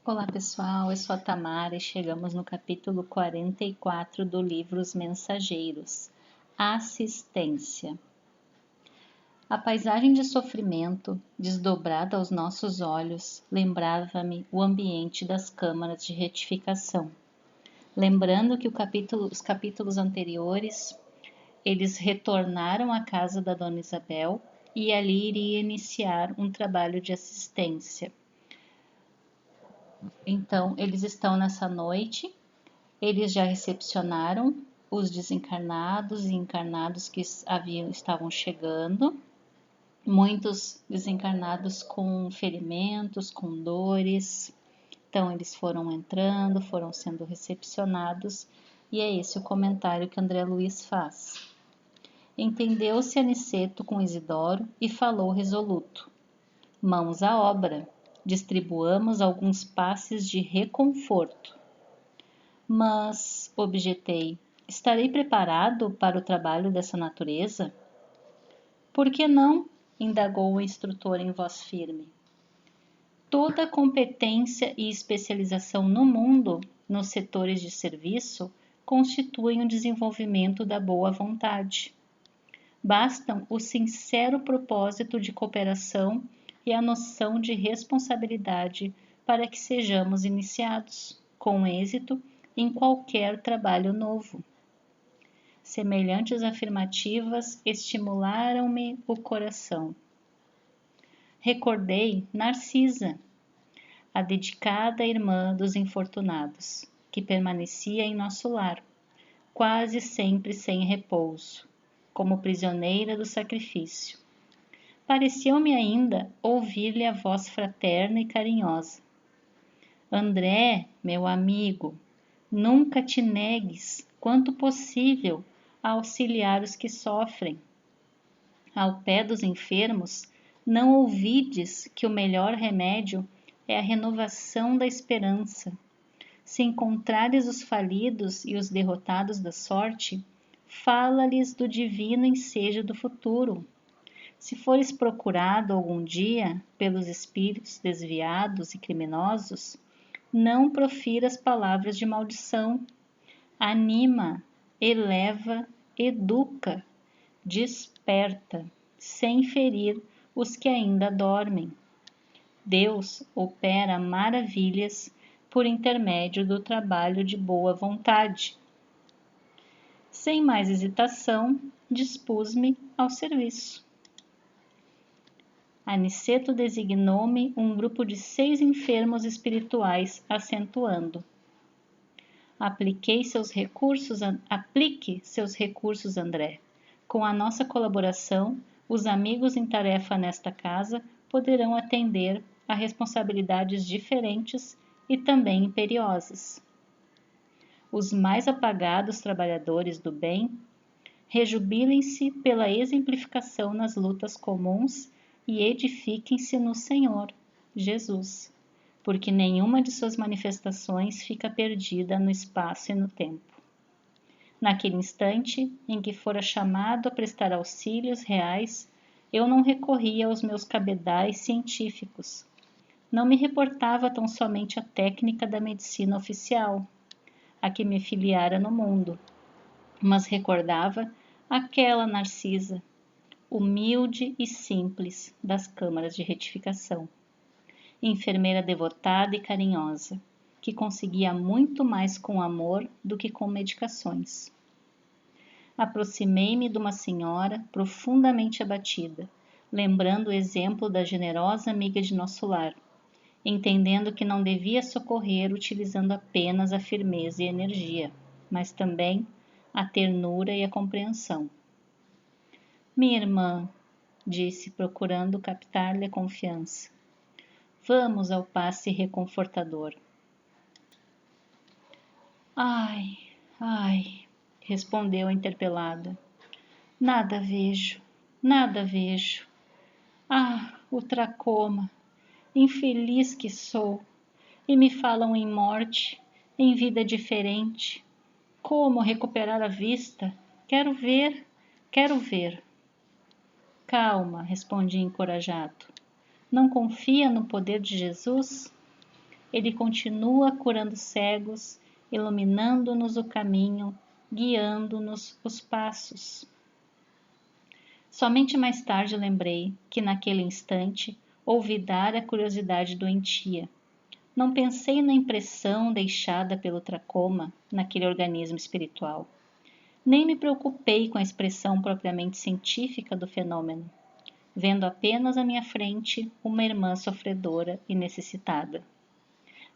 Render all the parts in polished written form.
Olá pessoal, eu sou a Tamara e chegamos no capítulo 44 do livro Os Mensageiros, Assistência. A paisagem de sofrimento, desdobrada aos nossos olhos, lembrava-me o ambiente das câmaras de retificação. Lembrando que os capítulos anteriores, eles retornaram à casa da Dona Isabel e ali iria iniciar um trabalho de assistência. Então, eles estão nessa noite, eles já recepcionaram os desencarnados e encarnados que estavam chegando, muitos desencarnados com ferimentos, com dores. Então, eles foram entrando, foram sendo recepcionados, e é esse o comentário que André Luiz faz. Entendeu-se Aniceto com Isidoro e falou resoluto: mãos à obra, distribuamos alguns passes de reconforto. Mas, objetei, estarei preparado para o trabalho dessa natureza? Por que não? Indagou o instrutor em voz firme. Toda competência e especialização no mundo, nos setores de serviço, constituem um desenvolvimento da boa vontade. Bastam o sincero propósito de cooperação e a noção de responsabilidade para que sejamos iniciados, com êxito, em qualquer trabalho novo. Semelhantes afirmativas estimularam-me o coração. Recordei Narcisa, a dedicada irmã dos infortunados, que permanecia em nosso lar, quase sempre sem repouso, como prisioneira do sacrifício. Pareceu-me ainda ouvir-lhe a voz fraterna e carinhosa. André, meu amigo, nunca te negues, quanto possível, a auxiliar os que sofrem. Ao pé dos enfermos, não ouvides que o melhor remédio é a renovação da esperança. Se encontrares os falidos e os derrotados da sorte, fala-lhes do divino ensejo do futuro. Se fores procurado algum dia pelos espíritos desviados e criminosos, não profiras palavras de maldição. Anima, eleva, educa, desperta, sem ferir os que ainda dormem. Deus opera maravilhas por intermédio do trabalho de boa vontade. Sem mais hesitação, dispus-me ao serviço. Aniceto designou-me um grupo de 6 enfermos espirituais, acentuando: aplique seus recursos, André. Com a nossa colaboração, os amigos em tarefa nesta casa poderão atender a responsabilidades diferentes e também imperiosas. Os mais apagados trabalhadores do bem rejubilem-se pela exemplificação nas lutas comuns e edifiquem-se no Senhor, Jesus, porque nenhuma de suas manifestações fica perdida no espaço e no tempo. Naquele instante em que fora chamado a prestar auxílios reais, eu não recorria aos meus cabedais científicos. Não me reportava tão somente a técnica da medicina oficial, a que me filiara no mundo, mas recordava aquela Narcisa, humilde e simples das câmaras de retificação, enfermeira devotada e carinhosa, que conseguia muito mais com amor do que com medicações. Aproximei-me de uma senhora profundamente abatida, lembrando o exemplo da generosa amiga de nosso lar, entendendo que não devia socorrer utilizando apenas a firmeza e a energia, mas também a ternura e a compreensão. Minha irmã, disse, procurando captar-lhe a confiança, vamos ao passe reconfortador. Ai, respondeu a interpelada. Nada vejo. Ah, o tracoma, infeliz que sou, e me falam em morte, em vida diferente. Como recuperar a vista? Quero ver. Calma, respondi encorajado. Não confia no poder de Jesus? Ele continua curando cegos, iluminando-nos o caminho, guiando-nos os passos. Somente mais tarde lembrei que naquele instante ouvi dar a curiosidade doentia. Não pensei na impressão deixada pelo tracoma naquele organismo espiritual. Nem me preocupei com a expressão propriamente científica do fenômeno, vendo apenas à minha frente uma irmã sofredora e necessitada.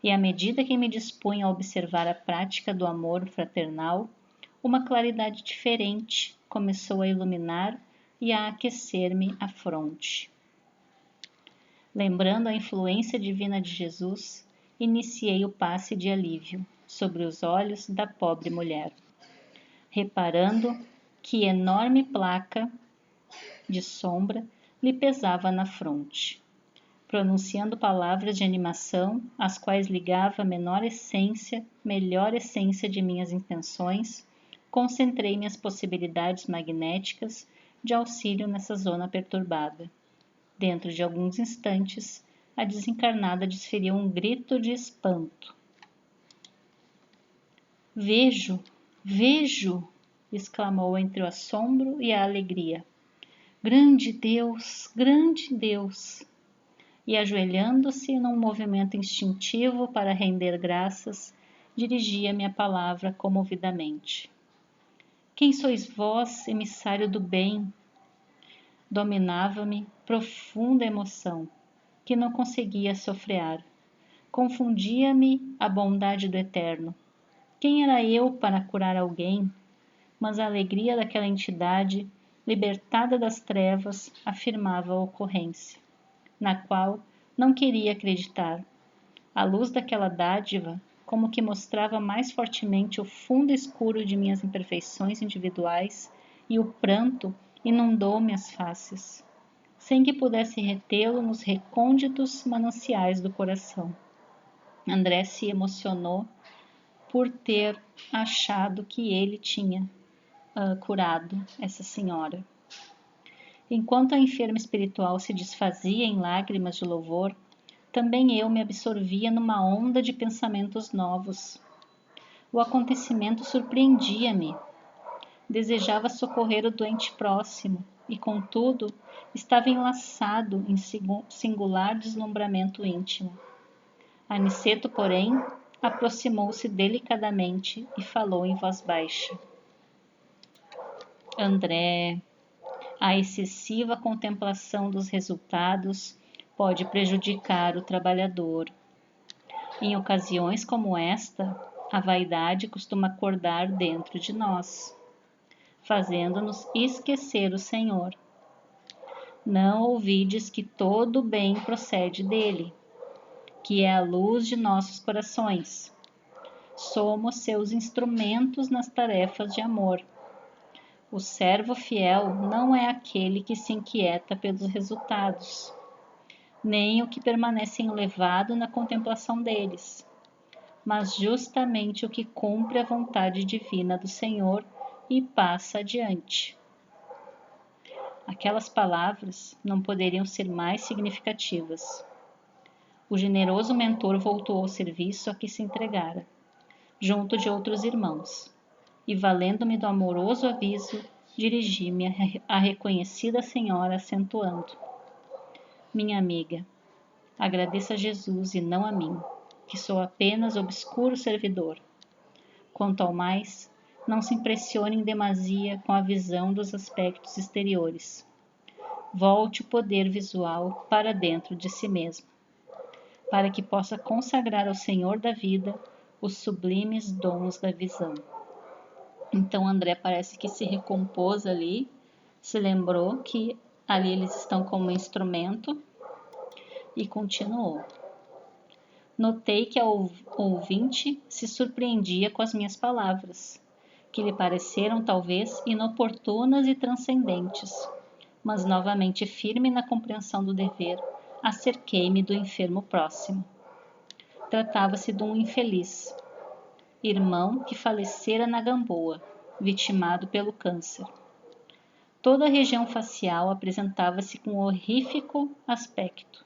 E à medida que me dispunha a observar a prática do amor fraternal, uma claridade diferente começou a iluminar e a aquecer-me a fronte. Lembrando a influência divina de Jesus, iniciei o passe de alívio sobre os olhos da pobre mulher, reparando que enorme placa de sombra lhe pesava na fronte. Pronunciando palavras de animação, às quais ligava a melhor essência de minhas intenções, concentrei minhas possibilidades magnéticas de auxílio nessa zona perturbada. Dentro de alguns instantes, a desencarnada desferiu um grito de espanto. Vejo! Vejo! Exclamou entre o assombro e a alegria. Grande Deus! Grande Deus! E ajoelhando-se num movimento instintivo para render graças, dirigia-me a palavra comovidamente. Quem sois vós, emissário do bem? Dominava-me profunda emoção, que não conseguia sofrear. Confundia-me a bondade do Eterno. Quem era eu para curar alguém? Mas a alegria daquela entidade, libertada das trevas, afirmava a ocorrência, na qual não queria acreditar. A luz daquela dádiva, como que mostrava mais fortemente o fundo escuro de minhas imperfeições individuais, e o pranto inundou-me as faces, sem que pudesse retê-lo nos recônditos mananciais do coração. André se emocionou por ter achado que ele tinha curado essa senhora. Enquanto a enferma espiritual se desfazia em lágrimas de louvor, também eu me absorvia numa onda de pensamentos novos. O acontecimento surpreendia-me. Desejava socorrer o doente próximo e, contudo, estava enlaçado em singular deslumbramento íntimo. Aniceto, porém, aproximou-se delicadamente e falou em voz baixa. André, a excessiva contemplação dos resultados pode prejudicar o trabalhador. Em ocasiões como esta, a vaidade costuma acordar dentro de nós, fazendo-nos esquecer o Senhor. Não ouvides que todo o bem procede dele, que é a luz de nossos corações. Somos seus instrumentos nas tarefas de amor. O servo fiel não é aquele que se inquieta pelos resultados, nem o que permanece enlevado na contemplação deles, mas justamente o que cumpre a vontade divina do Senhor e passa adiante. Aquelas palavras não poderiam ser mais significativas. O generoso mentor voltou ao serviço a que se entregara, junto de outros irmãos, e, valendo-me do amoroso aviso, dirigi-me à reconhecida senhora, acentuando: minha amiga, agradeça a Jesus e não a mim, que sou apenas obscuro servidor. Quanto ao mais, não se impressione em demasia com a visão dos aspectos exteriores. Volte o poder visual para dentro de si mesmo, para que possa consagrar ao Senhor da vida os sublimes dons da visão. Então André parece que se recompôs ali, se lembrou que ali eles estão como instrumento e continuou. Notei que a ouvinte se surpreendia com as minhas palavras, que lhe pareceram talvez inoportunas e transcendentes, mas novamente firme na compreensão do dever, acerquei-me do enfermo próximo. Tratava-se de um infeliz, irmão que falecera na Gamboa, vitimado pelo câncer. Toda a região facial apresentava-se com horrífico aspecto.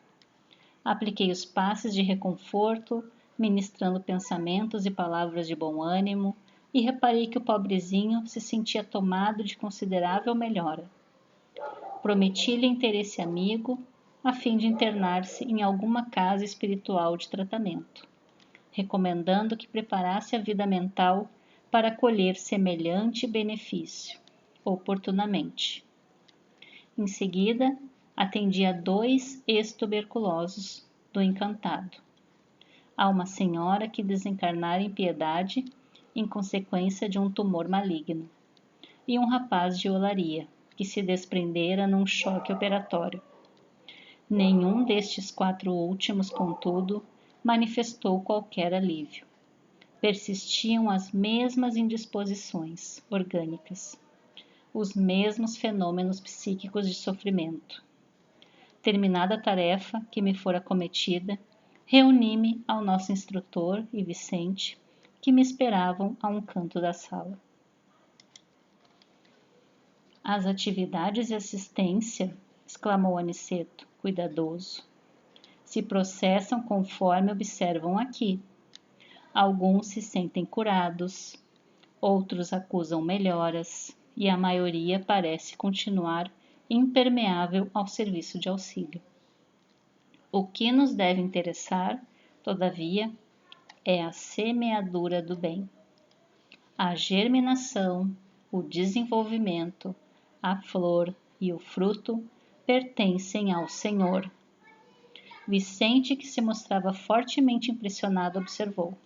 Apliquei os passes de reconforto, ministrando pensamentos e palavras de bom ânimo, e reparei que o pobrezinho se sentia tomado de considerável melhora. Prometi-lhe interesse amigo, a fim de internar-se em alguma casa espiritual de tratamento, recomendando que preparasse a vida mental para colher semelhante benefício, oportunamente. Em seguida, atendi a 2 ex-tuberculosos do Encantado, a uma senhora que desencarnara em piedade em consequência de um tumor maligno, e um rapaz de Olaria, que se desprendera num choque operatório. Nenhum destes 4 últimos, contudo, manifestou qualquer alívio. Persistiam as mesmas indisposições orgânicas, os mesmos fenômenos psíquicos de sofrimento. Terminada a tarefa que me fora cometida, reuni-me ao nosso instrutor e Vicente, que me esperavam a um canto da sala. As atividades de assistência, exclamou Aniceto, cuidadoso, se processam conforme observam aqui. Alguns se sentem curados, outros acusam melhoras, e a maioria parece continuar impermeável ao serviço de auxílio. O que nos deve interessar, todavia, é a semeadura do bem. A germinação, o desenvolvimento, a flor e o fruto pertencem ao Senhor. Vicente, que se mostrava fortemente impressionado, observou: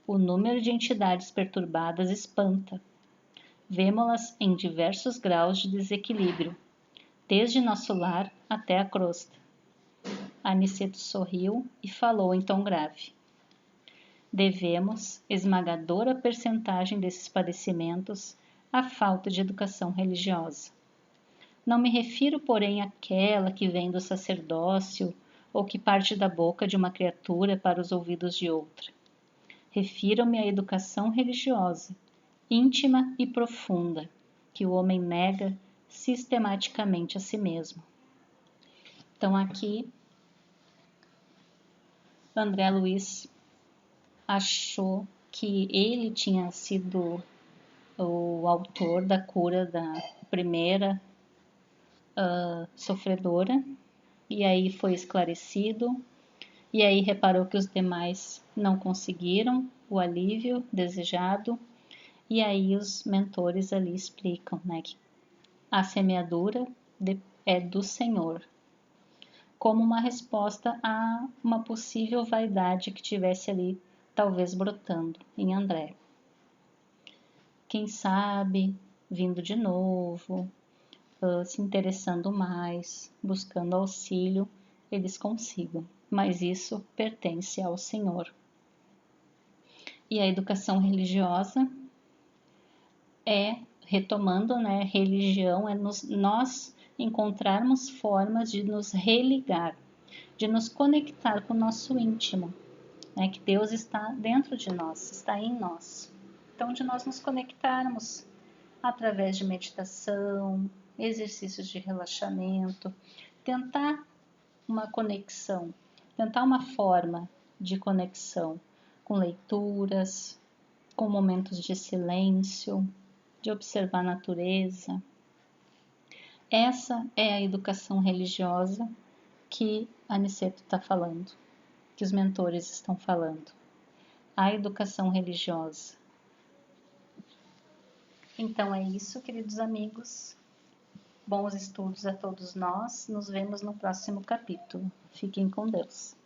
o número de entidades perturbadas espanta. Vemo-las em diversos graus de desequilíbrio, desde nosso lar até a crosta. Aniceto sorriu e falou em tom grave: devemos esmagadora percentagem desses padecimentos à falta de educação religiosa. Não me refiro, porém, àquela que vem do sacerdócio ou que parte da boca de uma criatura para os ouvidos de outra. Refiro-me à educação religiosa, íntima e profunda, que o homem nega sistematicamente a si mesmo. Então aqui, André Luiz achou que ele tinha sido o autor da cura da primeira sofredora, e aí foi esclarecido, e aí reparou que os demais não conseguiram o alívio desejado, e aí os mentores ali explicam, né, que a semeadura é do Senhor, como uma resposta a uma possível vaidade que tivesse ali, talvez brotando em André. Quem sabe, vindo de novo, se interessando mais, buscando auxílio, eles consigam, mas isso pertence ao Senhor. E a educação religiosa é, retomando, né, religião é nós encontrarmos formas de nos religar, de nos conectar com o nosso íntimo, né, que Deus está dentro de nós, está em nós. Então, de nós nos conectarmos através de meditação, exercícios de relaxamento, tentar uma conexão, tentar uma forma de conexão com leituras, com momentos de silêncio, de observar a natureza. Essa é a educação religiosa que Aniceto está falando, que os mentores estão falando. A educação religiosa. Então é isso, queridos amigos. Bons estudos a todos nós. Nos vemos no próximo capítulo. Fiquem com Deus.